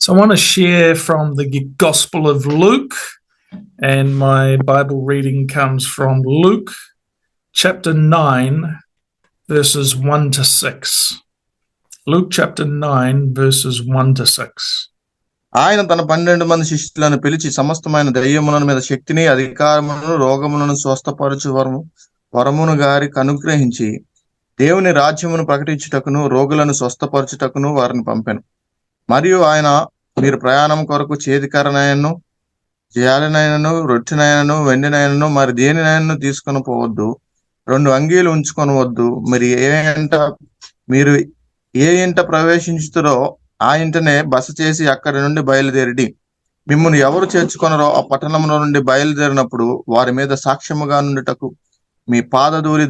So I want to share from the Gospel of Luke, and my Bible reading comes from Luke chapter 9, verses 1 to 6. Luke chapter 9, verses 1 to 6. ఆయన తన 12 మంది శిష్యులను పిలిచి సమస్తమైన దయ్యముల మీద శక్తిని అధికారములను రోగములను స్వస్థపరచు వరమును గారికి అనుగ్రహించి దేవుని రాజ్యమును ప్రకటించుటకును రోగులను స్వస్థపరచుటకును వారిని పంపెను. మరియు ఆయన, మీరు ప్రయాణం కొరకు చేతికరనైనను జాలినైనను రొట్టెనైనను వెండినైనను మరి దేనినైనను తీసుకొని పోవద్దు, 2 అంగీలు ఉంచుకొనవద్దు. మీరు ఏ ఇంట ప్రవేశించుతారో ఆ ఇంటనే బస చేసి అక్కడి నుండి బయలుదేరిడి. మిమ్మును ఎవరు చేర్చుకొనరో ఆ పట్టణంలో నుండి బయలుదేరినప్పుడు వారి మీద సాక్ష్యముగా నుండుటకు మీ పాదధూళి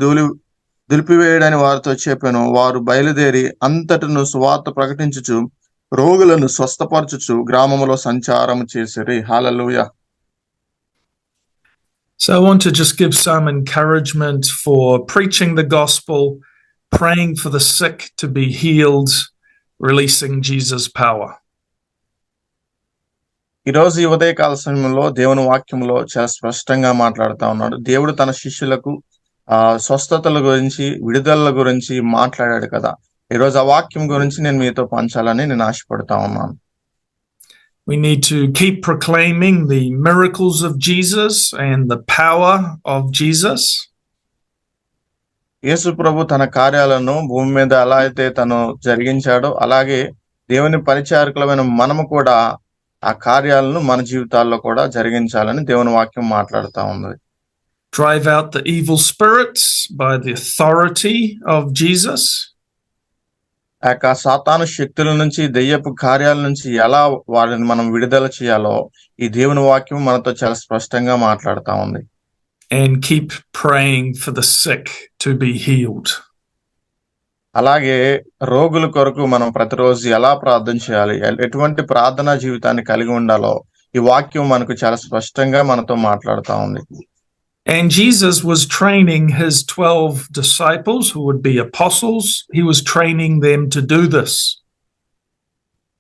దులిపివేయడని వారితో చెప్పాను. వారు బయలుదేరి అంతటను సువార్త ప్రకటించుచు రోగులను స్వస్థపరచుచు గ్రామములో సంచారం చేసిరి. హల్లెలూయా. So I want to just give some encouragement for preaching the gospel, praying for the sick to be healed, releasing Jesus' power. ఈరోజు ఈ ఉదయకాల సమయంలో దేవుని వాక్యంలో చాలా స్పష్టంగా మాట్లాడుతా ఉన్నాడు. దేవుడు తన శిష్యులకు స్వస్థతల గురించి, విడుదల గురించి మాట్లాడాడు కదా. ఈరోజు ఆ వాక్యం గురించి నేను మీతో పంచాలని నేను ఆశపడతా ఉన్నాను. We need to keep proclaiming the miracles of Jesus and the power of Jesus. యేసు ప్రభు తన కార్యాలను భూమి మీద ఎలా అయితే తను జరిగించాడో అలాగే దేవుని పరిచారకులమైన మనము కూడా ఆ కార్యాలను మన జీవితాల్లో కూడా జరిగించాలని దేవుని వాక్యం మాట్లాడుతా ఉన్నది. Drive out the evil spirits by the authority of Jesus. ఆ సాతాను శక్తుల నుంచి, దెయ్యపు కార్యాల నుంచి ఎలా వారిని మనం విడుదల చేయాలో ఈ దేవుని వాక్యం మనతో చాలా స్పష్టంగా మాట్లాడుతా ఉంది. And keep praying for the sick to be healed. అలాగే రోగుల కొరకు మనం ప్రతిరోజు ఎలా ప్రార్థన చేయాలి, ఎటువంటి ప్రార్థనా జీవితాన్ని కలిగి ఉండాలో ఈ వాక్యం మనకు చాలా స్పష్టంగా మనతో మాట్లాడుతా ఉంది. And Jesus was training his 12 disciples who would be apostles. He was training them to do this.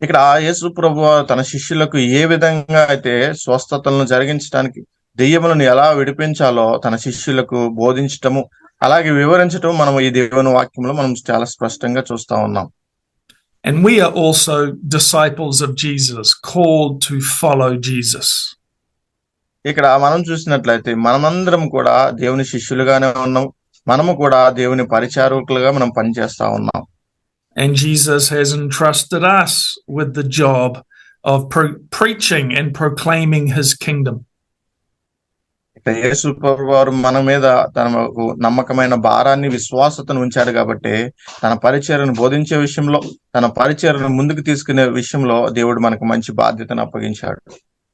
ఇక్కడ యేసు ప్రభువు తన శిష్యులకు ఏ విధంగా అయితే స్వస్థతలను జరిగించడానికి, దెయ్యములను ఎలా విడిపించాలో తన శిష్యులకు బోధించటము అలాగే వివరించటం మనం ఈ దేవుని వాక్యంలో మనం చాలా స్పష్టంగా చూస్తా ఉన్నాం. And we are also disciples of Jesus, called to follow Jesus. ఇక్కడ మనం చూసినట్లయితే మనమందరం కూడా దేవుని శిష్యులుగానే ఉన్నాం. మనము కూడా దేవుని పరిచారకులుగా మనం పనిచేస్తా ఉన్నాం. And Jesus has entrusted us with the job of preaching and proclaiming his kingdom. యేసు ప్రభువారు మన మీద తనకు నమ్మకమైన భారాన్ని, విశ్వాసతను ఉంచాడు కాబట్టి తన పరిచర్యను బోధించే విషయంలో, తన పరిచర్యను ముందుకు తీసుకునే విషయంలో దేవుడు మనకు మంచి బాధ్యతను అప్పగించాడు.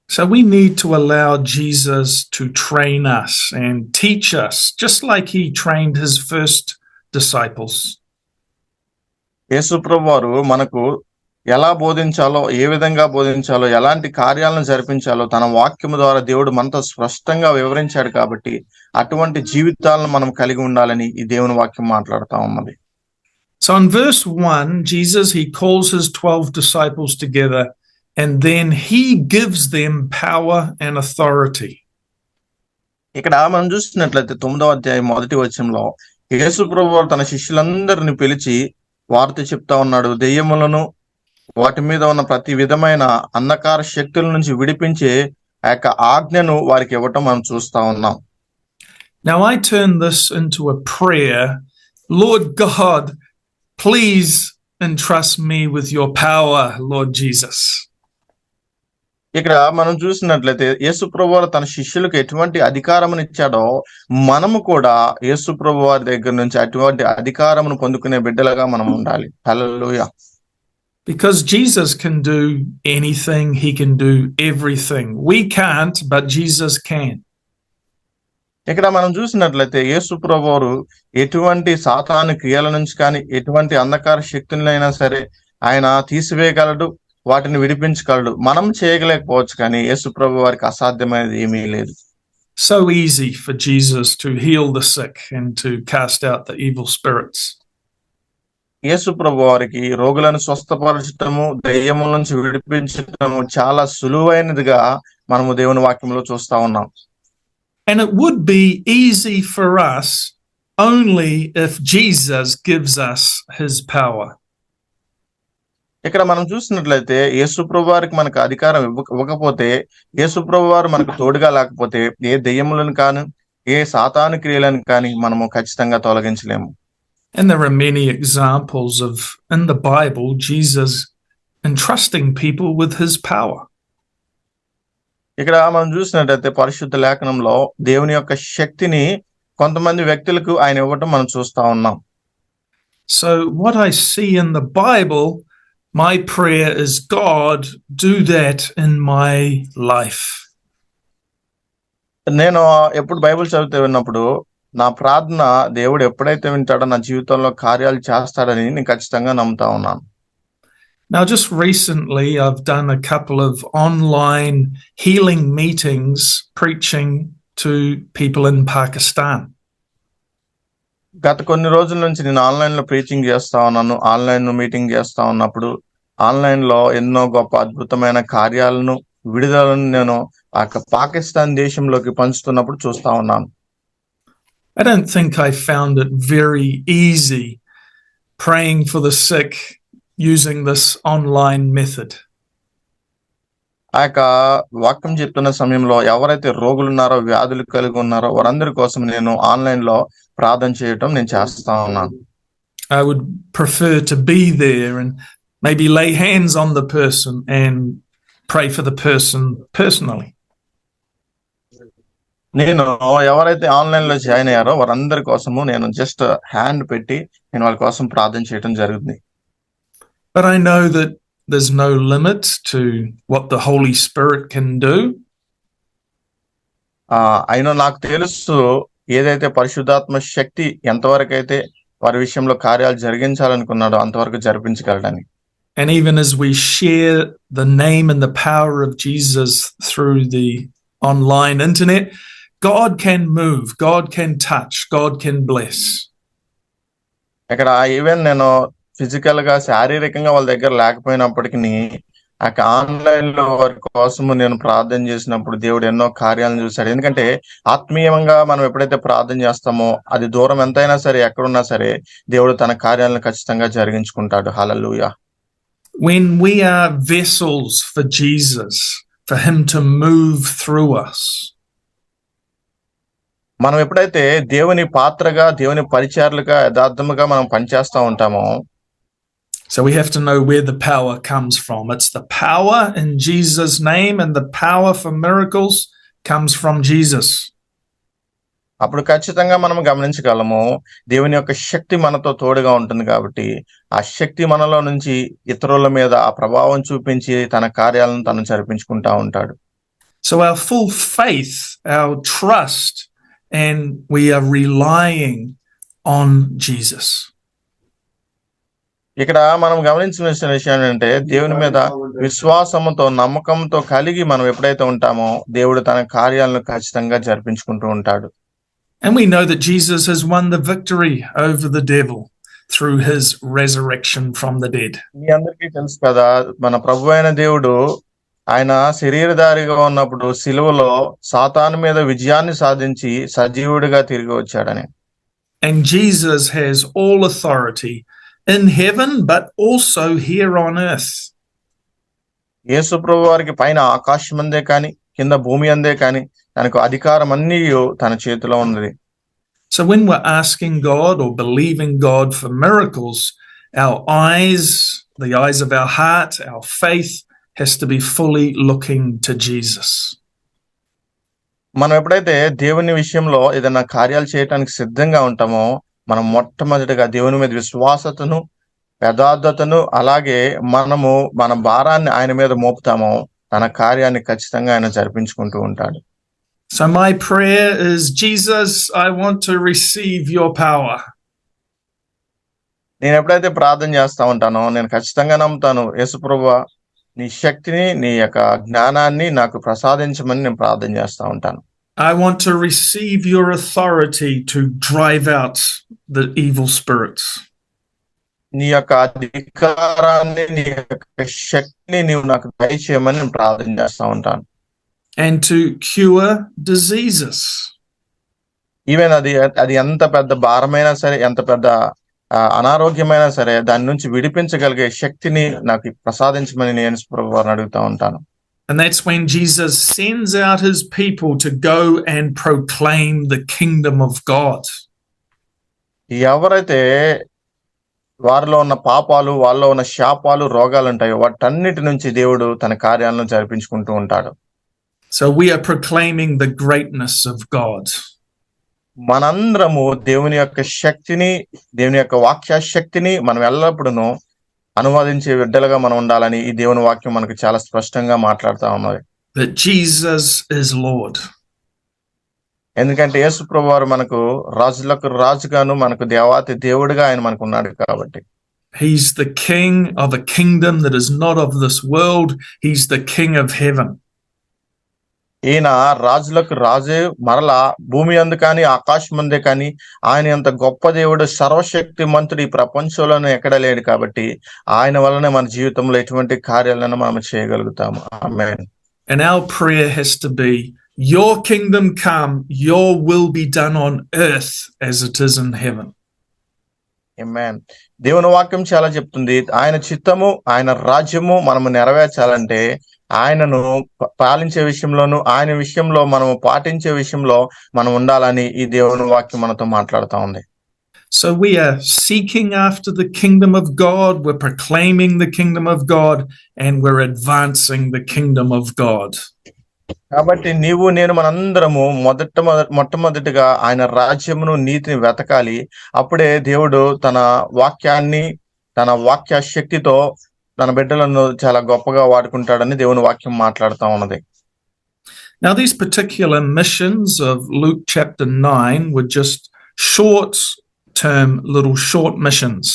So we need to allow Jesus to train us and teach us, just like he trained his first disciples. యేసు ప్రభువారు మనకు ఎలా బోధించాలో, ఏ విధంగా బోధించాలో, ఎలాంటి కార్యాలను జరిపించాలో తన వాక్యము ద్వారా దేవుడు మనతో స్పష్టంగా వివరించాడు కాబట్టి అటువంటి జీవితాలను మనం కలిగి ఉండాలని ఈ దేవుని వాక్యం మాట్లాడుతా ఉన్నది. So in verse 1, Jesus, he calls his 12 disciples together and then he gives them power and authority. ఇక్కడ మనం చూసినట్లయితే 9వ అధ్యాయం 1వ వచనంలో యేసు ప్రభువారు తన శిష్యులందరిని పిలిచి వారితో చెప్తా ఉన్నాడు, దెయ్యములను వాటి మీద ఉన్న ప్రతి విధమైన అంధకార శక్తుల నుంచి విడిపించే ఆ యొక్క ఆజ్ఞను వారికి ఇవ్వటం మనం చూస్తా ఉన్నాం. Now I turn this into a prayer. Lord God, please entrust me with your power, Lord Jesus. ఇక్కడ మనం చూసినట్లయితే యేసు ప్రభువారు తన శిష్యులకు ఎటువంటి అధికారమును ఇచ్చాడో మనము కూడా యేసు ప్రభువారి దగ్గర నుంచి అటువంటి అధికారమును పొందుకునే బిడ్డలుగా మనం ఉండాలి. హల్లెలూయా. Because Jesus can do anything, he can do everything. We can't, but Jesus can. ఇక్కడ మనం చూసినట్లయితే యేసు ప్రభువారు ఎటువంటి సాతాను క్రియల నుంచి కానీ, ఎటువంటి అంధకార శక్తులైనా సరే ఆయన తీసివేయగలడు, వాటిని విడిపించగలడు. మనం చేయలేకపోవచ్చు కానీ యేసు ప్రభువారికి అసాధ్యమైనది ఏమీ లేదు. So easy for Jesus to heal the sick and to cast out the evil spirits. యేసు ప్రభు వారికి రోగులను స్వస్థపరచటము, దెయ్యముల నుంచి విడిపించటము చాలా సులువైనదిగా మనము దేవుని వాక్యంలో చూస్తా ఉన్నాం. And it would be easy for us only if Jesus gives us his power. ఇక్కడ మనం చూసినట్లయితే యేసు ప్రభు వారికి మనకు అధికారం ఇవ్వకపోతే, యేసు ప్రభు వారు మనకు తోడుగా లేకపోతే ఏ దెయ్యములను కాని ఏ సాతాను క్రియలను కానీ మనము ఖచ్చితంగా తొలగించలేము. And there are many examples of in the Bible Jesus entrusting people with his power. ఇక్కడ మనం చూసినట్లయితే పరిశుద్ధ లేఖనంలో దేవుని యొక్క శక్తిని కొంతమంది వ్యక్తులకు ఆయన ఇవ్వటం మనం చూస్తా ఉన్నాం. So what I see in the Bible, my prayer is, God, do that in my life. నేను ఎప్పుడు బైబిల్ చదివితే విన్నప్పుడు నా ప్రార్థన దేవుడు ఎప్పుడైతే వింటాడో నా జీవితంలో కార్యాలు చేస్తాడని నేను ఖచ్చితంగా నమ్ముతా ఉన్నాను. Now, just recently, I've done a couple of online healing meetings preaching to people in Pakistan. గత కొన్ని రోజుల నుంచి నేను ఆన్లైన్ లో ప్రీచింగ్ చేస్తా ఉన్నాను. ఆన్లైన్ మీటింగ్ చేస్తా ఉన్నప్పుడు ఆన్లైన్ లో ఎన్నో గొప్ప అద్భుతమైన కార్యాలను, విడుదలను నేను పాకిస్తాన్ దేశంలోకి పంచుతున్నప్పుడు చూస్తా ఉన్నాను. I don't think I found it very easy praying for the sick using this online method. ఆ యొక్క వాక్యం చెప్తున్న సమయంలో ఎవరైతే రోగులు ఉన్నారో, వ్యాధులు కలిగి ఉన్నారో వారందరి కోసం నేను ఆన్లైన్ లో ప్రార్థన చేయటం నేను చేస్తా ఉన్నాను. I would prefer to be there and maybe lay hands on the person and pray for the person personally. నేను ఎవరైతే ఆన్లైన్ లో జాయిన్ అయ్యారో వారందరి కోసము నేను జస్ట్ హ్యాండ్ పెట్టి నేను వాళ్ళ కోసం ప్రార్థన చేయడం జరుగుతుంది. But I know that there's no limit to what the Holy Spirit can do. అయినా నాకు తెలుసు ఏదైతే పరిశుద్ధాత్మ శక్తి ఎంతవరకు అయితే వారి విషయంలో కార్యాలు జరిగించాలనుకున్నాడో అంతవరకు జరిపించగలడని. And even as we share the name and the power of Jesus through the online internet, God can move, God can touch, God can bless. ఇక్కడ ఈవెన్ నేను ఫిజికల్ గా శారీరకంగా వాళ్ళ దగ్గర లేకపోయినప్పటికీ ఆన్లైన్ లో వారి కోసము నేను ప్రార్థన చేసినప్పుడు దేవుడు ఎన్నో కార్యాలను చూశాడు. ఎందుకంటే ఆత్మీయంగా మనం ఎప్పుడైతే ప్రార్థన చేస్తామో అది దూరం ఎంతైనా సరే ఎక్కడున్నా సరే దేవుడు తన కార్యాలను ఖచ్చితంగా జరిగించుకుంటాడు. హల్లెలూయా. When we are vessels for Jesus, for him to move through us. మనం ఎప్పుడైతే దేవుని పాత్రగా, దేవుని పరిచారులుగా, యథార్థముగా మనం పనిచేస్తా ఉంటామో, so we have to know where the power comes from. It's the power in Jesus' name, and the power for miracles comes from Jesus. అప్పుడు ఖచ్చితంగా మనం గమనించగలము దేవుని యొక్క శక్తి మనతో తోడుగా ఉంటుంది కాబట్టి ఆ శక్తి మనలో నుంచి ఇతరుల మీద ఆ ప్రభావం చూపించి తన కార్యాలను తను జరిపించుకుంటా ఉంటాడు. So our full faith, our trust, and we are relying on Jesus. ఇక్కడ మనం గమనించిన విషయం ఏంటంటే దేవుని మీద విశ్వాసంతో, నమ్మకంతో కలిగి మనం ఎప్పుడైతే ఉంటామో దేవుడు తన కార్యాలను ఖచ్చితంగా జరిపించుకుంటూ ఉంటాడు. And we know that Jesus has won the victory over the devil through his resurrection from the dead. మీ అందరికీ తెలుసు కదా, మన ప్రభు అయిన దేవుడు ఆయన శరీరధారిగా ఉన్నప్పుడు సిలువలో సాతాను మీద విజయాన్ని సాధించి సజీవుడిగా తిరిగి వచ్చాడని. And Jesus has all authority in heaven but also here on earth. యేసు ప్రభు వారికి పైన ఆకాశం అందే కానీ కింద భూమి అందే కానీ తనకు అధికారం అన్నీ తన చేతిలో ఉన్నది. So when we're asking God or believing God for miracles, our eyes, the eyes of our heart, our faith has to be fully looking to Jesus. మనం ఎప్పుడైతే దేవుని విషయంలో ఏదైనా కార్యాలు చేయడానికి సిద్ధంగా ఉంటామో మనం మొట్టమొదటిగా దేవుని మీద విశ్వాసతను, యథార్థతను, అలాగే మనము మన భారాన్ని ఆయన మీద మోపుతామో తన కార్యాన్ని ఖచ్చితంగా ఆయన జరిపించుకుంటూ ఉంటాడు. So my prayer is, Jesus, I want to receive your power. నేను ఎప్పుడైతే ప్రార్థన చేస్తా ఉంటానో నేను ఖచ్చితంగా నమ్ముతాను, యేసు ప్రభువా నీ శక్తిని, నీ యొక్క జ్ఞానాన్ని నాకు ప్రసాదించమని నేను ప్రార్థన చేస్తా ఉంటాను. I want to receive your authority to drive out the evil spirits. నీ యొక్క అధికారాన్ని, నీ యొక్క శక్తిని నీవు నాకు దయచేయమని నేను ప్రార్థన చేస్తా ఉంటాను. and to cure diseases. Even అది ఎంత పెద్ద భారమైనా సరే, ఎంత పెద్ద అనారోగ్యమైనా సరే, దాని నుంచి విడిపించగలిగే శక్తిని నాకు ప్రసాదించమని నేను ప్రభువారిని అడుగుతా ఉంటాను. And that's when Jesus sends out his people to go and proclaim the kingdom of God. ఎవరైతే వారిలో ఉన్న పాపాలు, వాళ్ళలో ఉన్న శాపాలు, రోగాలు ఉంటాయో వాటన్నిటి నుంచి దేవుడు తన కార్యాలను జరిపించుకుంటూ ఉంటాడు. So we are proclaiming the greatness of God. మనందరము దేవుని యొక్క శక్తిని, దేవుని యొక్క వాక్య శక్తిని మనం ఎల్లప్పుడూ అనువాదించే బిడ్డలుగా మనం ఉండాలని ఈ దేవుని వాక్యం మనకు చాలా స్పష్టంగా మాట్లాడుతూ ఉన్నది. That Jesus is Lord. ఎందుకంటే యేసు ప్రభువారు మనకు రాజులకు రాజుగాను, మనకు దేవాతి దేవుడిగా ఆయన మనకు ఉన్నాడు కాబట్టి. He's the king of a kingdom that is not of this world. He's the king of heaven. ఈయన రాజులకు రాజే, మరలా భూమి అందు కానీ ఆకాశం అందే కానీ ఆయన ఎంత గొప్ప దేవుడు, సర్వశక్తి మంతుడు ఈ ప్రపంచంలోనే ఎక్కడ లేడు కాబట్టి ఆయన వల్లనే మన జీవితంలో ఎటువంటి కార్యాలను మనం చేయగలుగుతాము. ఆమేన్. And our prayer has to be, your kingdom come, your will be done on earth as it is in heaven. ఆమేన్. దేవుని వాక్యం చాలా చెప్తుంది, ఆయన చిత్తము, ఆయన రాజ్యము మనము నెరవేర్చాలంటే ఆయనను పాలించే విషయంలోను, ఆయన విషయంలో మనము పాటించే విషయంలో మనం ఉండాలని ఈ దేవుని వాక్యం మనతో మాట్లాడుతూ ఉంది. So we are seeking after the kingdom of God, we're proclaiming the kingdom of God, and we're advancing the kingdom of God. కాబట్టి నీవు నేను మనందరము మొట్టమొదటిగా ఆయన రాజ్యమును, నీతిని వెతకాలి. అప్పుడే దేవుడు తన వాక్యాన్ని, తన వాక్య శక్తితో తన బిడ్డలను చాలా గొప్పగా వాడుకుంటాడని దేవుని వాక్యం మాట్లాడుతూ ఉన్నది. Now these particular missions of Luke chapter 9 were just short-term, little short missions.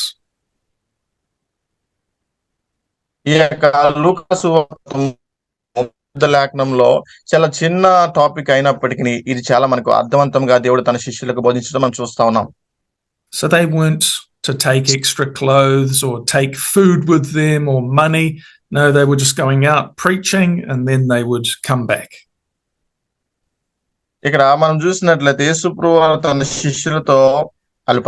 ఈ యొక్క లూకాసు లేఖనంలో చాలా చిన్న టాపిక్ అయినప్పటికీ ఇది చాలా మనకు అర్థవంతంగా దేవుడు తన శిష్యులకు బోధించడం మనం చూస్తా ఉన్నాం. So they weren't to take extra clothes or take food with them or money. No, they were just going out preaching and then they would come back. ఇక్కడ మనం చూసినట్లయితే యేసు ప్రభువు తన శిష్యులతో వాళ్ళు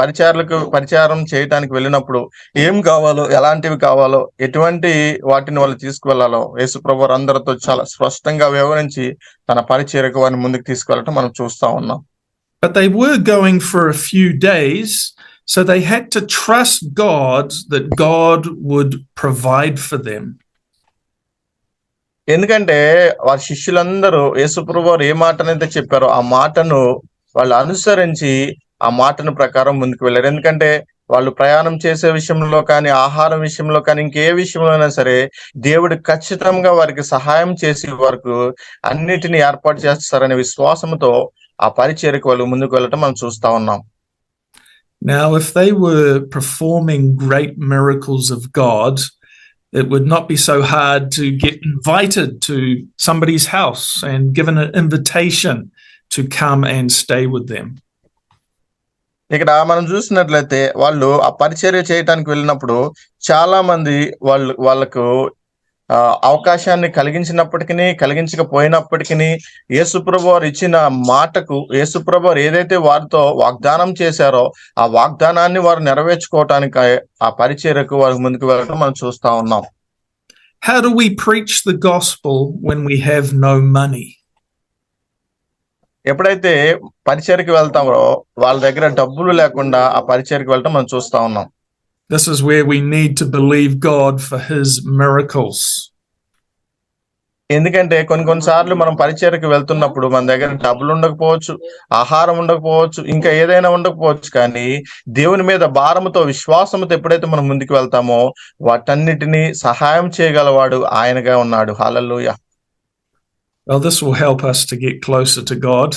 పరిచారం చేయడానికి వెళ్ళినప్పుడు ఏం కావాలో, ఎలాంటివి కావాలో, ఎటువంటి వాటిని వాళ్ళు తీసుకువెళ్లాలో యేసు ప్రభువు అందరితో చాలా స్పష్టంగా వివరించి తన పరిచర్యకు వారిని ముందుకు తీసుకువెళ్ళటం మనం చూస్తా ఉన్నాం. But they were going for a few days, so they had to trust God that God would provide for them. ఎందుకంటే వారి శిష్యులందరూ యేసు ప్రభువు ఏ మాటనైతే చెప్పారో ఆ మాటను వాళ్ళు అనుసరించి ఆ మాటను ప్రకారం ముందుకు వెళ్ళారు. ఎందుకంటే వాళ్ళు ప్రయాణం చేసే విషయంలో కానీ, ఆహారం విషయంలో కానీ, ఇంకే విషయంలో అయినా సరే దేవుడు ఖచ్చితంగా వారికి సహాయం చేసి వారికి అన్నిటిని ఏర్పాటు చేస్తారనే విశ్వాసంతో ఆ పరిచర్యకు వాళ్ళు ముందుకు వెళ్ళటం మనం చూస్తా ఉన్నాం. Now, if they were performing great miracles of God, it would not be so hard to get invited to somebody's house and given an invitation to come and stay with them. ఇక్కడ మనం చూసినట్లయితే వాళ్ళు ఆ పరిచర్య చేయడానికి వెళ్ళినప్పుడు చాలా మంది వాళ్ళకు అవకాశాన్ని కలిగించినప్పటికీ, కలిగించకపోయినప్పటికీ యేసుప్రభు వారు ఇచ్చిన మాటకు, యేసుప్రభు వారు ఏదైతే వారితో వాగ్దానం చేశారో ఆ వాగ్దానాన్ని వారు నెరవేర్చుకోవటానికి ఆ పరిచర్యకు వారు ముందుకు వెళ్ళడం మనం చూస్తా ఉన్నాం. How do we preach the gospel when we have no money? ఎప్పుడైతే పరిచర్యకు వెళ్తామో వాళ్ళ దగ్గర డబ్బులు లేకుండా ఆ పరిచర్యకు వెళ్ళటం మనం చూస్తా ఉన్నాం. This is where we need to believe God for his miracles. ఎందుకంటే కొన్నిసార్లు మనం పరిచర్యకు వెళ్తున్నప్పుడు మన దగ్గర డబ్బులు ఉండకపోవచ్చు, ఆహారం ఉండకపోవచ్చు, ఇంకా ఏదైనా ఉండకపోవచ్చు, కానీ దేవుని మీద భారముతో, విశ్వాసంతో ఎప్పుడైతే మనం ముందుకు వెళ్తామో వాటన్నిటిని సహాయం చేయగలవాడు ఆయనగా ఉన్నాడు. హల్లెలూయా. Well, this will help us to get closer to God.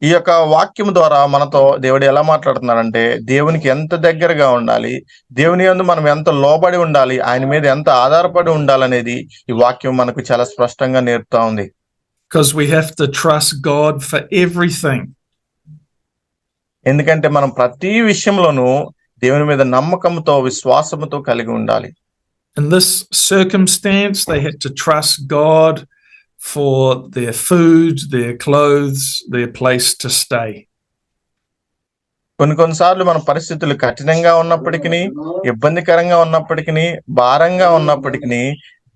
ఈ యొక్క వాక్యం ద్వారా మనతో దేవుడు ఎలా మాట్లాడుతున్నాడంటే దేవునికి ఎంత దగ్గరగా ఉండాలి, దేవుని యందు మనం ఎంత లోబడి ఉండాలి, ఆయన మీద ఎంత ఆధారపడి ఉండాలనేది ఈ వాక్యం మనకు చాలా స్పష్టంగా నేర్పుతా ఉంది. Because we have to trust God for everything. ఎందుకంటే మనం ప్రతి విషయంలోనూ దేవుని మీద నమ్మకంతో విశ్వాసంతో కలిగి ఉండాలి. In this circumstance, they had to trust God for their food, their clothes, their place to stay. కొన్నిసార్లు మన పరిస్థితులు కఠినంగా ఉన్నప్పటికీ, ఇబ్బందికరంగా ఉన్నప్పటికీ, భారంగా ఉన్నప్పటికీ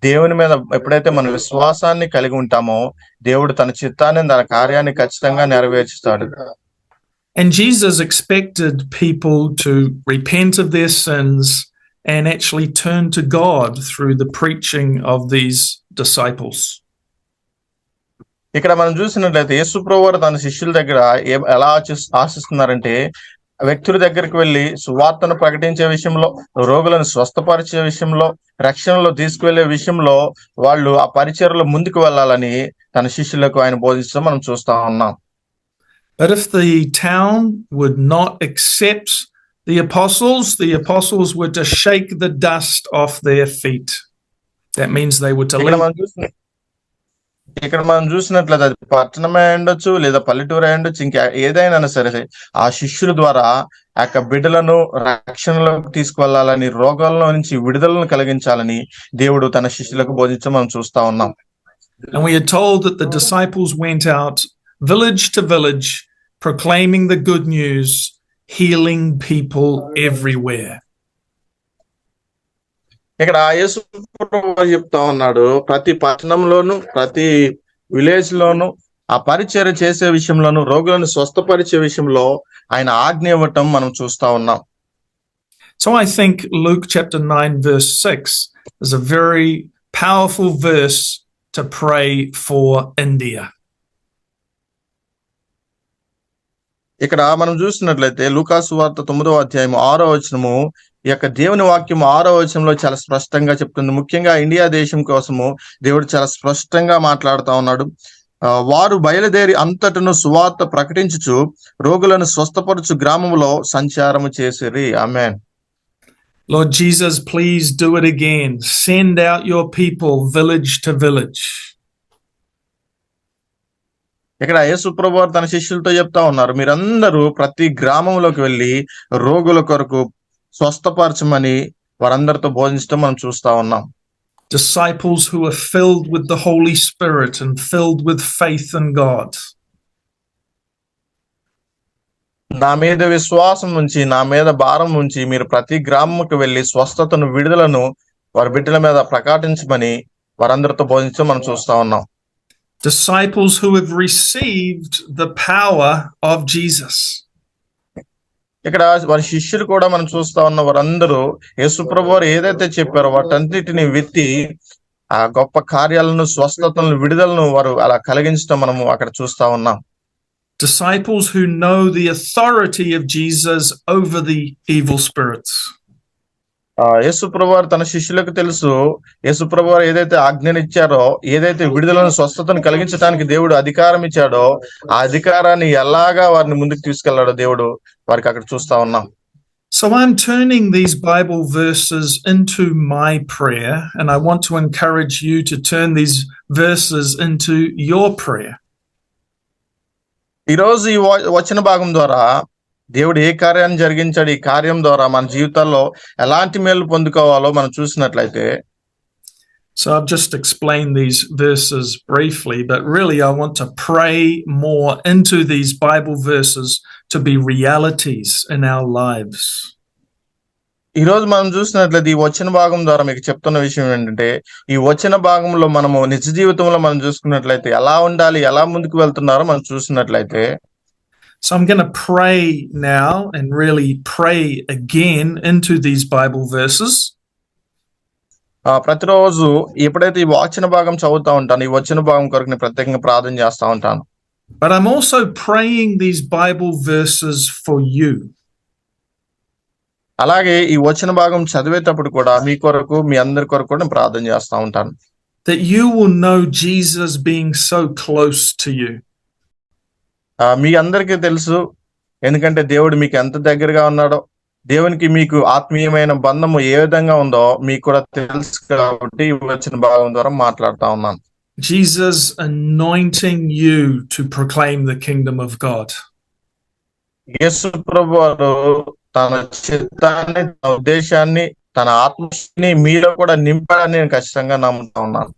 దేవుని మీద ఎప్పుడైతే మన విశ్వాసాన్ని కలిగి ఉంటామో దేవుడు తన చిత్తాన్ని తన కార్యాన్ని ఖచ్చితంగా నెరవేర్చుతాడు. And Jesus expected people to repent of their sins and actually turn to God through the preaching of these disciples. ఇక్కడ మనం చూసినట్లయితే యేసు ప్రభువు తన శిష్యుల దగ్గర ఎలా ఆశిస్తున్నారంటే వ్యక్తుల దగ్గరికి వెళ్ళి సువార్తను ప్రకటించే విషయంలో, రోగులను స్వస్థపరిచే విషయంలో, రక్షణలో తీసుకువెళ్లే విషయంలో వాళ్ళు ఆ పరిచర్యలో ముందుకు వెళ్ళాలని తన శిష్యులకు ఆయన బోధిస్తూ మనం చూస్తా ఉన్నాం. But if the town would not accept the apostles were to shake the dust off their feet. That means they were to leave. ఇక్కడ మనం చూసినట్లయితే అది పట్టణమే ఉండొచ్చు లేదా పల్లెటూరు ఉండొచ్చు, ఇంకా ఏదైనా సరే ఆ శిష్యుల ద్వారా ఆ యొక్క బిడ్డలను రక్షణలోకి తీసుకువెళ్లాలని, రోగాల నుంచి విడుదలను కలిగించాలని దేవుడు తన శిష్యులకు బోధించడం మనం చూస్తా ఉన్నాం. And we are told that the disciples went out village to village proclaiming the good news, healing people everywhere. ఇక్కడ యేసు ప్రభువు చెప్తా ఉన్నాడు, ప్రతి పట్టణంలోను ప్రతి విలేజ్ లోను ఆ పరిచర్య చేసే విషయంలోను, రోగులను స్వస్థపరిచే విషయంలో ఆయన ఆజ్ఞ ఇవ్వటం మనం చూస్తా ఉన్నాం. So I think Luke chapter 9 verse 6 is a very powerful verse to pray for India. ఇక్కడ మనం చూసినట్లయితే లూకాసు వార్త 9వ అధ్యాయం 6వ వచనము, ఈ యొక్క దేవుని వాక్యం 6వ వచనంలో చాలా స్పష్టంగా చెప్తుంది. ముఖ్యంగా ఇండియా దేశం కోసము దేవుడు చాలా స్పష్టంగా మాట్లాడుతా ఉన్నాడు. వారు బయలుదేరి అంతటను సువార్త ప్రకటించుచు రోగులను స్వస్థపరచు గ్రామంలో సంచారము చేసిరి. ఆమేన్. Lord Jesus, please do it again. Send out your people village to village. ఇక్కడ యేసు ప్రభువు తన శిష్యులతో చెప్తా ఉన్నారు, మీరందరూ ప్రతి గ్రామంలోకి వెళ్ళి రోగుల కొరకు స్వస్థపరచమని వారందరితో బోధించడం మనం చూస్తా ఉన్నాం. Disciples who are filled with the Holy Spirit and filled with faith in God. నా మీద విశ్వాసం ఉంచి, నా మీద భారం ఉంచి మీరు ప్రతి గ్రామంకి వెళ్ళి స్వస్థతను, విడుదలను వారి బిడ్డల మీద ప్రకటించమని వారందరితో బోధించడం మనం చూస్తా ఉన్నాం. Disciples who have received the power of Jesus. ఇక్కడ వారి శిష్యులు కూడా మనం చూస్తా ఉన్న వారందరూ యేసు ప్రభువు ఏదైతే చెప్పారో వాటన్నిటిని విత్తి ఆ గొప్ప కార్యాలను, స్వస్థతలను, విడుదలను వారు అలా కలిగించడం మనము అక్కడ చూస్తా ఉన్నాం. Disciples who know the authority of Jesus over the evil spirits. యేసు ప్రభువు తన శిష్యులకు తెలుసు, యేసు ప్రభువు ఏదైతే ఆజ్ఞనిచ్చారో, ఏదైతే విడుదలను, స్వస్థతను కలిగించడానికి దేవుడు అధికారం ఇచ్చాడో ఆ అధికారాన్ని ఎలాగా వారిని ముందుకు తీసుకెళ్లాడో దేవుడు వారికి అక్కడ చూస్తా ఉన్నాం. So I'm turning these Bible verses into my prayer, and I want to encourage you to turn these verses into your prayer. ఈరోజు ఈ వచన భాగం ద్వారా దేవుడు ఏ కార్యాన్ని జరిగించాడు, ఈ కార్యం ద్వారా మన జీవితాల్లో ఎలాంటి మేలు పొందుకోవాలో మనం చూసినట్లయితే, so I've just explained these verses briefly, but really I want to pray more into these Bible verses to be realities in our lives. ఈరోజు మనం చూసినట్లయితే ఈ వచన భాగం ద్వారా మీకు చెప్తున్న విషయం ఏంటంటే, ఈ వచన భాగంలో మనము నిజ జీవితంలో మనం చూసుకున్నట్లయితే ఎలా ఉండాలి, ఎలా ముందుకు వెళ్తున్నారో మనం చూసినట్లయితే, so I'm going to pray now and really pray again into these Bible verses. ప్రతిరోజు ఎప్పుడైతే ఈ వచన భాగం చదువుతా ఉంటాను, ఈ వచన భాగం కొరకు నేను ప్రత్యేకంగా ప్రార్థన చేస్తా ఉంటాను. But I'm also praying these Bible verses for you. అలాగే ఈ వచన భాగం చదివేటప్పుడు కూడా మీ కొరకు, మీ అందరి కొరకు కూడా నేను ప్రార్థన చేస్తా ఉంటాను. That you will know Jesus being so close to you. మీ అందరికీ తెలుసు, ఎందుకంటే దేవుడు మీకు ఎంత దగ్గరగా ఉన్నాడో, దేవునికి మీకు ఆత్మీయమైన బంధము ఏ విధంగా ఉందో మీకు కూడా తెలుసు కాబట్టి ఈ వచన భాగం ద్వారా మాట్లాడుతా ఉన్నాను. Jesus anointing you to proclaim the kingdom of God. యేసు ప్రభువు తన చిత్తాన్ని, తన ఉద్దేశాన్ని, తన ఆత్మని మీలో కూడా నింపాడని నేను ఖచ్చితంగా నమ్ముతా ఉన్నాను.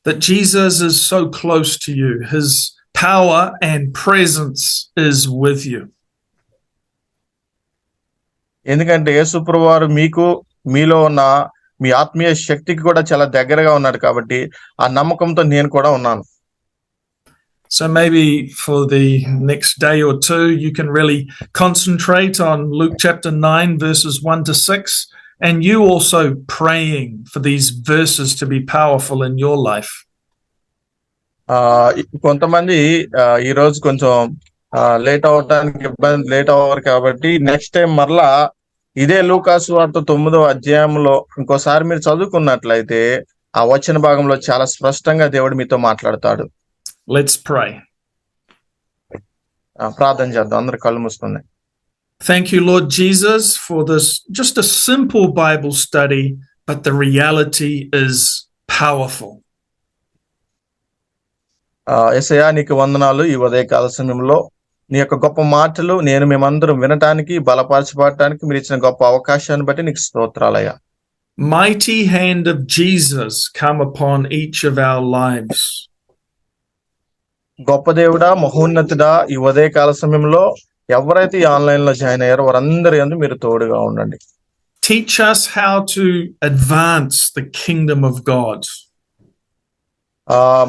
That Jesus is so close to you. His power and presence is with you. ఎందుకంటే యేసుప్రభువు వారు మీకు, మీలో ఉన్న మీ ఆత్మీయ శక్తికి కూడా చాలా దగ్గరగా ఉన్నాడు కాబట్టి ఆ నమ్మకంతో నేను కూడా ఉన్నాను. So maybe for the next day or two, you can really concentrate on Luke chapter 9, verses 1 to 6, and you also praying for these verses to be powerful in your life. కొంతమంది ఈ రోజు కొంచెం లేట్ అవ్వరు కాబట్టి next time మరలా ఇదే లూకాసు వార్త 9వ అధ్యాయంలో ఇంకోసారి మీరు చదువుకున్నట్లయితే ఆ వచన భాగంలో చాలా స్పష్టంగా దేవుడు మీతో మాట్లాడతాడు. Let's pray. ప్రార్థన చేద్దాం. అందరూ కళ్ళు మూసుకుందాం. Thank you, Lord Jesus, for this just a simple Bible study, but the reality is powerful. యేసయ్యా నీకు వందనాలు. ఈ ఉదయకాల సమయంలో నీ యొక్క గొప్ప మాటలు నేను మేమందరం వినటానికి, బలపరచబడటానికి మీరు ఇచ్చిన గొప్ప అవకాశాన్ని బట్టి నీకు స్తోత్రాలయ్యా. Mighty hand of Jesus come upon each of our lives. గొప్ప దేవుడా, మహోన్నతుడా, ఈ ఉదయకాల సమయంలో ఎవరైతే ఈ ఆన్లైన్ లో జాయిన్ అయ్యారో వారందరి యందు మీరు తోడుగా ఉండండి. Teach us how to advance the kingdom of God.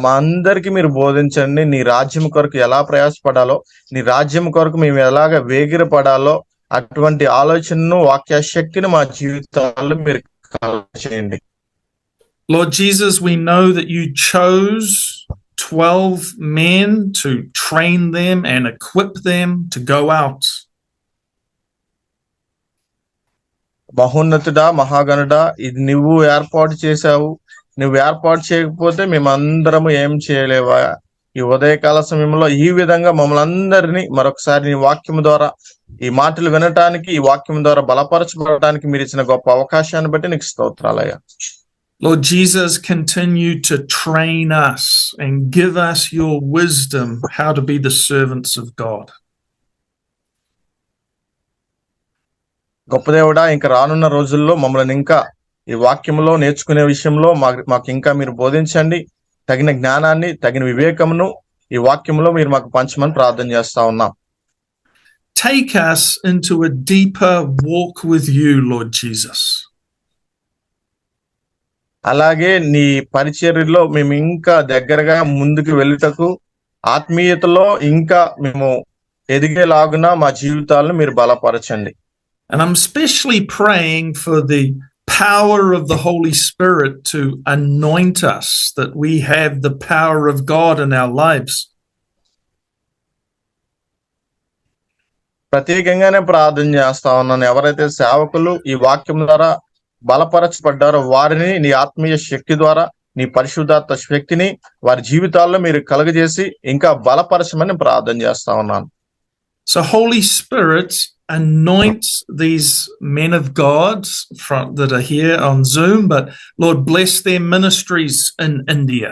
మా అందరికి మీరు బోధించండి. నీ రాజ్యం కొరకు ఎలా ప్రయాసపడాలో, నీ రాజ్యం కొరకు మేము ఎలాగ వేగిరపడాలో అటువంటి ఆలోచనను, వాక్య శక్తిని మా జీవితాల్లో మీరు చేయండి. Lord Jesus, we know that you chose 12 men to train them and equip them to go out. మహోన్నతుడా, మహాగణుడా, ఇది నువ్వు ఏర్పాటు చేశావు. నువ్వు ఏర్పాటు చేయకపోతే మేమందరము ఏం చేయలేవా? ఈ ఉదయకాల సమయంలో ఈ విధంగా మమ్మల్ని అందరినీ మరొకసారి నీ వాక్యం ద్వారా, ఈ మాటలు వినటానికి, ఈ వాక్యం ద్వారా బలపరచబడటానికి మీరు ఇచ్చిన గొప్ప అవకాశాన్ని బట్టి నీకు స్తోత్రాలయ్యా. Lord Jesus, continue to train us and give us your wisdom how to be the servants of God. గొప్ప దేవుడా, ఇంకా రానున్న రోజుల్లో మమ్మల్ని ఇంకా ఈ వాక్యంలో నేర్చుకునే విషయంలో మాకు ఇంకా మీరు బోధించండి. తగిన జ్ఞానాన్ని, తగిన వివేకమును ఈ వాక్యంలో మీరు మాకు పంచమని ప్రార్థన చేస్తా ఉన్నాం. Take us into a deeper walk with you, Lord Jesus. అలాగే నీ పరిచర్యలో మేము ఇంకా దగ్గరగా ముందుకు వెళ్ళుటకు, ఆత్మీయతలో ఇంకా మేము ఎదిగేలాగున మా జీవితాలను మీరు బలపరచండి. And I'm especially praying for the power of the Holy Spirit to anoint us, that we have the power of God in our lives. ప్రత్యేకంగానే ప్రార్థన చేస్తా ఉన్నాను. ఎవరైతే సేవకులు ఈ వాక్యం ద్వారా బలపరచబడ్డారో వారిని నీ ఆత్మీయ శక్తి ద్వారా, నీ పరిశుద్ధాత్మ శక్తిని వారి జీవితాల్లో మీరు కలుగజేసి ఇంకా బలపరచమని ప్రార్థన చేస్తా ఉన్నాను. So Holy Spirit, anoint these men of God that are here on Zoom, but Lord, bless their ministries in India.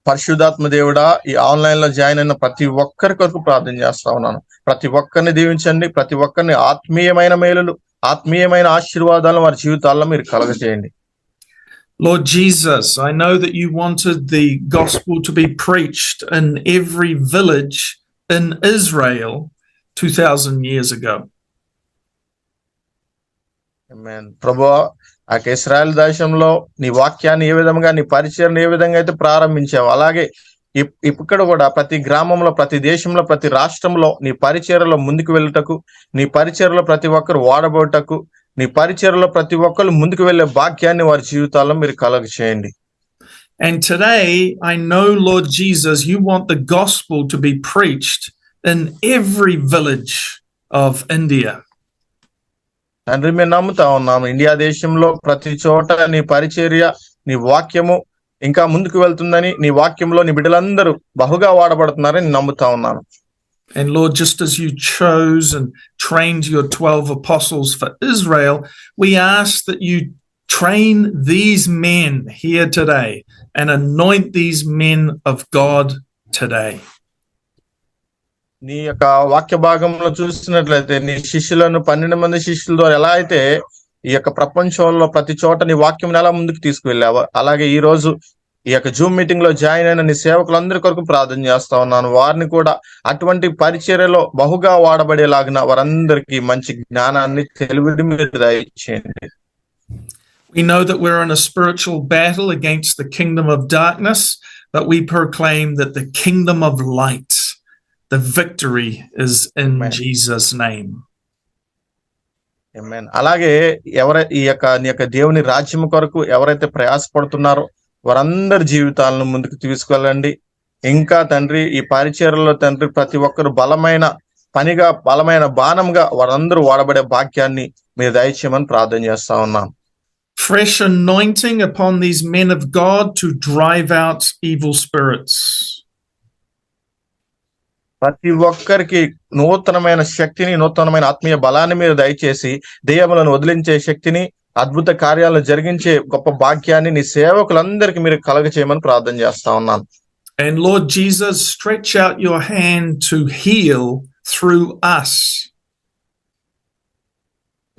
పరిశుద్ధాత్మ దేవుడా, ఈ ఆన్లైన్ లో జాయిన్ అయిన ప్రతి ఒక్కరి కొరకు ప్రార్థన చేస్తా ఉన్నాను. ప్రతి ఒక్కరిని దీవించండి. ప్రతి ఒక్కరిని ఆత్మీయమైన మేలులు, ఆత్మీయమైన ఆశీర్వాదాలను వారి జీవితాల్లో మీరు కలగజేయండి. Lord Jesus, I know that you wanted the gospel to be preached in every village in Israel 2000 years ago. ఆమేన్. ప్రభువా, ఆ ఇశ్రాయేల్ దేశంలో నీ వాక్యాన్ని ఏ విధంగా, నీ పరిచర్యను ఏ విధంగా అయితే ప్రారంభించావు, అలాగే ఇక్కడ కూడా ప్రతి గ్రామంలో, ప్రతి దేశంలో, ప్రతి రాష్ట్రంలో నీ పరిచర్యలో ముందుకు వెళ్ళుటకు, నీ పరిచర్యలో ప్రతి ఒక్కరు వాడబోటకు, నీ పరిచర్యలో ప్రతి ఒక్కరు ముందుకు వెళ్ళే భాగ్యాన్ని వారి జీవితాల్లో మీరు కలుగజేయండి. And today, I know, Lord Jesus, you want the gospel to be preached in every village of India. తండ్రి, మేము నమ్ముతా ఉన్నాము ఇండియా దేశంలో ప్రతి చోట నీ పరిచర్య, నీ వాక్యము ఇంకా ముందుకు వెళ్తుందని, నీ వాక్యంలో నీ బిడ్డలందరూ బహుగా వాడబడుతున్నారని నమ్ముతా ఉన్నాను. And Lord, just as you chose and trained your 12 apostles for Israel, we ask that you train these men here today and anoint these men of God today. నీ యొక్క వాక్య భాగంలో చూసినట్లయితే నీ శిష్యులను 12 మంది శిష్యుల ద్వారా ఎలా అయితే ఈ యొక్క ప్రపంచంలో ప్రతి చోట నీ వాక్యం ఎలా ముందుకు తీసుకువెళ్ళావో, అలాగే ఈ రోజు ఈ యొక్క జూమ్ మీటింగ్ లో జాయిన్ అయిన నీ సేవకులందరి కొరకు ప్రార్థన చేస్తా ఉన్నాను. వారిని కూడా అటువంటి పరిచర్యలో బహుగా వాడబడేలాగిన వారందరికీ మంచి జ్ఞానాన్ని తెలివిని మీరు దయచేయండి. We know that we're in a spiritual battle against the kingdom of darkness, but we proclaim that the kingdom of light, the victory is in Amen. Jesus' name. Amen. అలాగే నీ యొక్క దేవుని రాజ్యం కొరకు ఎవరైతే ప్రయాసపడుతున్నారో వారందరి జీవితాలను ముందుకు తీసుకెళ్ళండి. ఇంకా తండ్రి ఈ పరిచర్యలో తండ్రి ప్రతి ఒక్కరు బలమైన బాణంగా వారందరూ వాడబడే భాగ్యాన్ని మీరు దయచేయమని ప్రార్థన చేస్తా ఉన్నాం. Fresh anointing upon these men of God to drive out evil spirits. ప్రతి ఒక్కరికి నూతనమైన శక్తిని, నూతనమైన ఆత్మీయ బలాన్ని మీరు దయచేసి దెయ్యములను వదిలించే శక్తిని, అద్భుత కార్యాలను జరిగించే గొప్ప భాగ్యాన్ని నీ సేవకులందరికీ మీరు కలగచేయమని ప్రార్థన చేస్తా ఉన్నాను. And Lord Jesus, stretch out your hand to heal through us.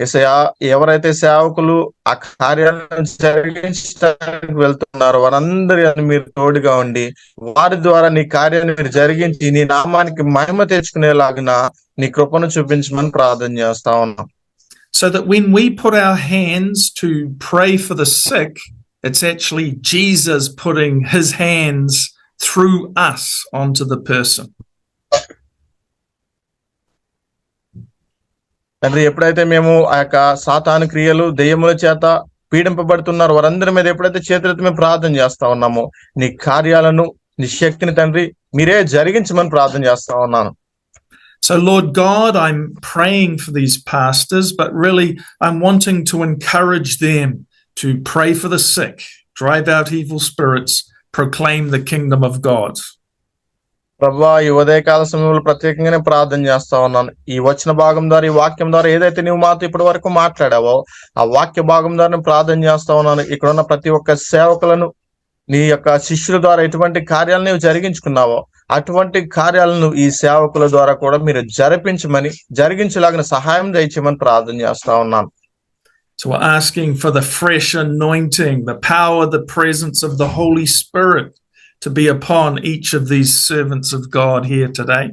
యేసయ్యా, ఎవరైతే సేవకులు ఆ కార్యాలను జరిగించడానికి వెళ్తున్నారో వారందరి మీరు తోడుగా ఉండి వారి ద్వారా నీ కార్యాన్ని మీరు జరిగించి నీ నామానికి మహిమ తెచ్చుకునేలాగిన నీ కృపను చూపించమని ప్రార్థన చేస్తా ఉన్నాం. So that when we put our hands to pray for the sick, it's actually Jesus putting his hands through us onto the person. తండ్రి, ఎప్పుడైతే మేము ఆ యొక్క సాతాను క్రియలు దెయ్యముల చేత పీడింపబడుతున్నారు వారందరి మీద ఎప్పుడైతే చేతులెత్తి మేము ప్రార్థన చేస్తా ఉన్నామో నీ కార్యాలను, నీ శక్తిని తండ్రి మీరే జరిగించమని ప్రార్థన చేస్తా ఉన్నాను. So Lord God, I'm praying for these pastors, but really I'm wanting to encourage them to pray for the sick, drive out evil spirits, proclaim the kingdom of God. ప్రభువా, ఈ ఉదయకాల సమయంలో ప్రత్యేకంగానే ప్రార్థన చేస్తా ఉన్నాను. ఈ వచన భాగం ద్వారా, ఈ వాక్యం ద్వారా ఏదైతే నువ్వు మాతో ఇప్పటి వరకు మాట్లాడావో ఆ వాక్య భాగం ద్వారా ప్రార్థన చేస్తా ఉన్నాను. ఇక్కడ ఉన్న ప్రతి ఒక్క సేవకులను నీ యొక్క శిష్యుల ద్వారా ఎటువంటి కార్యాలను నువ్వు జరిగించుకున్నావో అటువంటి కార్యాలను ఈ సేవకుల ద్వారా కూడా మీరు జరిగించలాగిన సహాయం దయచేయమని ప్రార్థన చేస్తా ఉన్నాను. So we're asking for the fresh anointing, the power, the presence of the Holy Spirit to be upon each of these servants of God here today.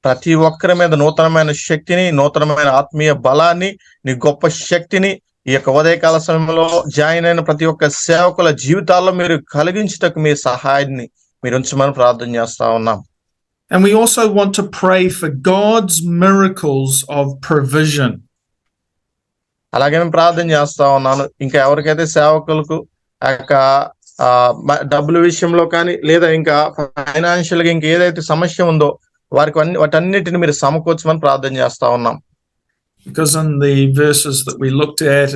ప్రతి ఒక్కరి మీద నూతనమైన శక్తిని, నూతనమైన ఆత్మీయ బలాన్ని, నీ గొప్ప శక్తిని ఈ యొక్క ఉదయకాల సమయంలో జాయిన్ అయిన ప్రతి ఒక్క సేవకుల జీవితాల్లో మీరు కలిగించుటకు మీ సహాయాన్ని మీరు ఉంచమని ప్రార్థన చేస్తా ఉన్నాం. And we also want to pray for God's miracles of provision. అలాగే నేను ప్రార్థన చేస్తా ఉన్నాను, ఇంకా ఎవరికైతే సేవకులకు ఆ యొక్క డబ్బుల విషయంలో కానీ లేదా ఇంకా ఫైనాన్షియల్ గా ఇంకా ఏదైతే సమస్య ఉందో వాటన్నిటిని మీరు సమకూర్చమని ప్రార్థన చేస్తా ఉన్నాం. Because in the verses that we looked at,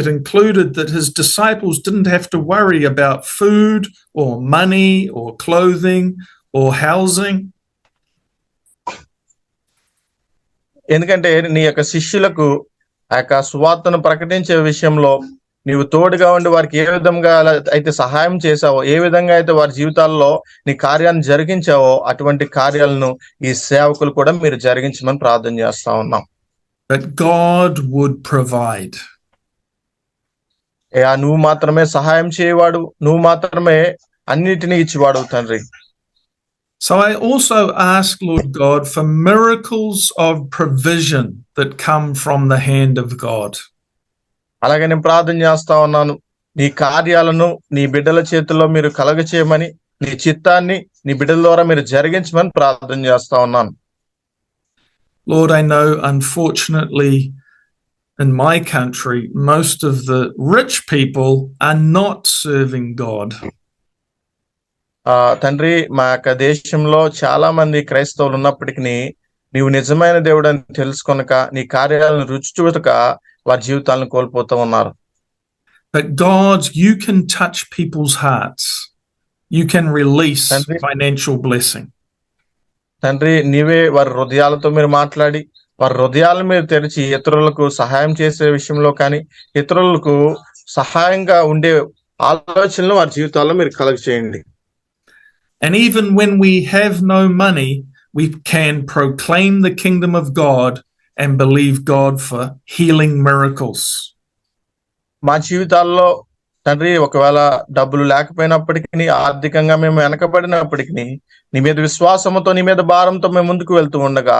it included that his disciples didn't have to worry about food or money or clothing or housing. ఎందుకంటే నీ యొక్క శిష్యులకు ఆ యొక్క సువార్తను ప్రకటించే విషయంలో నీవు తోడుగా ఉండి వారికి ఏ విధంగా అయితే సహాయం చేశావో, ఏ విధంగా అయితే వారి జీవితాల్లో నీ కార్యాన్ని జరిగించావో అటువంటి కార్యాలను ఈ సేవకులు కూడా మీరు జరిగించమని ప్రార్థన చేస్తా ఉన్నాం. That God would provide. నువ్వు మాత్రమే సహాయం చేయవాడు, నువ్వు మాత్రమే అన్నిటినీ ఇచ్చివాడు తండ్రి. So I also ask, Lord God, for miracles of provision that come from the hand of God. అలాగే నేను ప్రార్థన చేస్తా ఉన్నాను, నీ కార్యాలను నీ బిడ్డల చేతుల్లో మీరు కలగచేయమని, నీ చిత్తాన్ని నీ బిడ్డల ద్వారా మీరు జరిగించమని ప్రార్థన చేస్తా ఉన్నాను. Lord, I know, unfortunately, in my country, most of the rich people are not serving God. తండ్రి, మా యొక్క దేశంలో చాలా మంది క్రైస్తవులు ఉన్నప్పటికీ నీవు నిజమైన దేవుడు అని తెలుసుకొనక నీ కార్యాలను రుచి చూడక వారి జీవితాలను కోల్పోతూ ఉన్నారు. But God, you can touch people's hearts. You can release financial blessing. తండ్రి, నీవే వారి హృదయాలతో మీరు మాట్లాడి వారి హృదయాలను మీరు తెరిచి ఇతరులకు సహాయం చేసే విషయంలో కానీ ఇతరులకు సహాయంగా ఉండే ఆలోచనలు వారి జీవితాల్లో మీరు కలగ చేయండి. And even when we have no money, we can proclaim the kingdom of God and believe God for healing miracles. మా జీవితాల్లో తండ్రి ఒకవేళ డబ్బులు లేకపోయినప్పటికీ, ఆర్థికంగా మేము వెనకబడినప్పటికీ, నీ మీద విశ్వాసంతో, నీ మీద భారంతో మేము ముందుకు వెళ్తూ ఉండగా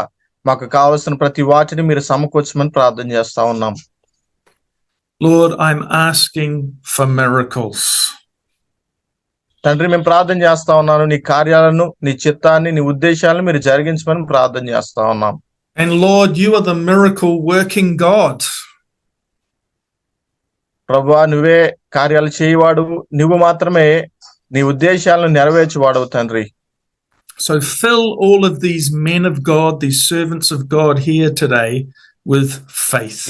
మాకు కావలసిన ప్రతి వాటిని మీరు సమకూర్చమని ప్రార్థన చేస్తా ఉన్నాం. Lord, I'm asking for miracles. తండ్రి, మేము ప్రార్థన చేస్తా ఉన్నాను, నీ కార్యాలను, నీ చిత్తాన్ని, నీ ఉద్దేశాలను మీరు జరిగించమని ప్రార్థన చేస్తా ఉన్నాం. And Lord, you are the miracle working God. ప్రభువా, నువ్వే కార్యాలు చేయవాడు, నువ్వు మాత్రమే నీ ఉద్దేశాలను నెరవేర్చువాడవు తండ్రి. So fill all of these men of God, these servants of God here today with faith.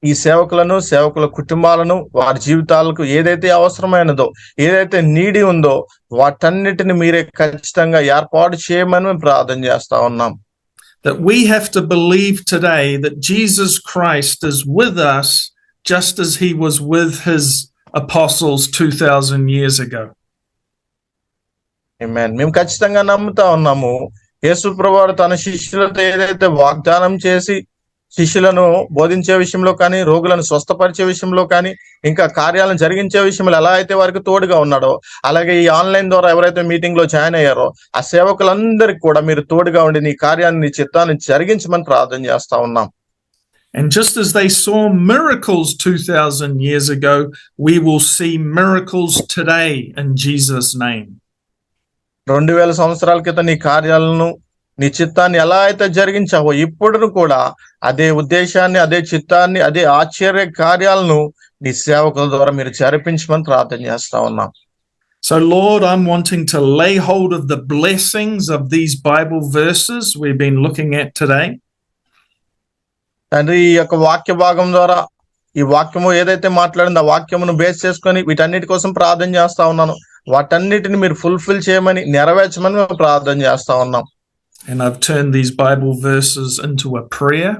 ఈ సేవకులను, సేవకుల కుటుంబాలను, వారి జీవితాలకు ఏదైతే అవసరమైనదో, ఏదైతే నీడి ఉందో వాటన్నిటిని మీరే ఖచ్చితంగా ఏర్పాటు చేయమని మేము ప్రార్థన చేస్తా ఉన్నాం. That we have to believe today that Jesus Christ is with us just as he was with his apostles 2000 years ago. ఆమేన్. మేము ఖచ్చితంగా నమ్ముతా ఉన్నాము, యేసు ప్రభువు తన శిష్యులతో ఏదైతే వాగ్దానం చేసి శిష్యులను బోధించే విషయంలో కానీ, రోగులను స్వస్థపరిచే విషయంలో కానీ, ఇంకా కార్యాలను జరిగించే విషయంలో ఎలా అయితే వారికి తోడుగా ఉన్నాడో, అలాగే ఈ ఆన్లైన్ ద్వారా ఎవరైతే మీటింగ్ లో జాయిన్ అయ్యారో ఆ సేవకులందరికీ కూడా మీరు తోడుగా ఉండి నీ కార్యాన్ని, నీ చిత్తాన్ని జరిగించమని ప్రార్థన చేస్తా ఉన్నాం. And just as they saw miracles 2000 years ago, we will see miracles today in Jesus' name. 2000 సంవత్సరాల క్రితం నీ కార్యాలను, నీ చిత్తాన్ని ఎలా అయితే జరిగించావో ఇప్పుడు కూడా అదే ఉద్దేశాన్ని, అదే చిత్తాన్ని, అదే ఆశ్చర్య కార్యాలను నీ సేవకుల ద్వారా మీరు జరిపించమని ప్రార్థన చేస్తా ఉన్నాం. So Lord, I'm wanting to lay hold of the blessings of these Bible verses we've been looking at today. తండ్రి, ఈ యొక్క వాక్య భాగం ద్వారా, ఈ వాక్యము ఏదైతే మాట్లాడిందో ఆ వాక్యమును బేస్ చేసుకొని వీటన్నిటి కోసం ప్రార్థన చేస్తా ఉన్నాను. వాటన్నిటిని మీరు ఫుల్ఫిల్ చేయమని, నెరవేర్చమని మేము ప్రార్థన చేస్తా ఉన్నాం. And I've turned these Bible verses into a prayer.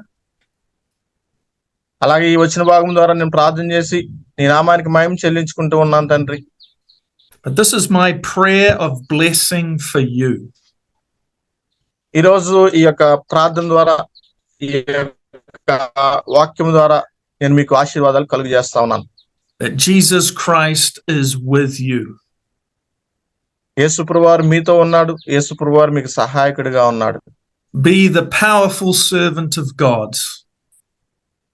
అలాగే ఈ వచ్చిన భాగం ద్వారా నేను ప్రార్థన చేసి నీ నామానికి మహిమ చెల్లించుకుంటూ ఉన్నాను తండ్రి. But this is my prayer of blessing for you. ఈరోజు ఈ యొక్క ప్రార్థన ద్వారా, ఈ యొక్క వాక్యం ద్వారా నేను మీకు ఆశీర్వాదాలు కలుగజేస్తా ఉన్నాను. That Jesus Christ is with you. యేసు ప్రభువారు మీతో ఉన్నాడు, యేసు ప్రభువారు మీకు సహాయకుడిగా ఉన్నాడు. Be the powerful servant of God.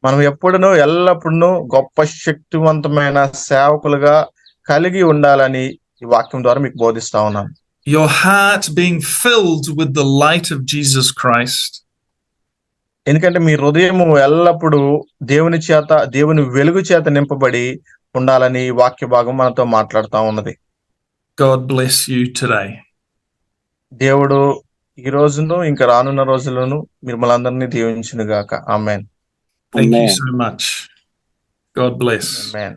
మనం ఎప్పుడునూ ఎల్లప్పుడూ గొప్ప శక్తివంతమైన సేవకులుగా కలిగి ఉండాలని ఈ వాక్యం ద్వారా మీకు బోధిస్తా ఉన్నాను. Your heart being filled with the light of Jesus Christ. ఎందుకంటే మీ హృదయము ఎల్లప్పుడూ దేవుని చేత, దేవుని వెలుగు చేత నింపబడి ఉండాలని ఈ వాక్య భాగం మనతో మాట్లాడుతా ఉన్నది. God bless you today. దేవుడు ఈ రోజును ఇంకా రానున్న రోజులను మిమ్మల్ని అందరినీ దీవించును గాక. ఆమేన్. Thank you so much. God bless. Amen.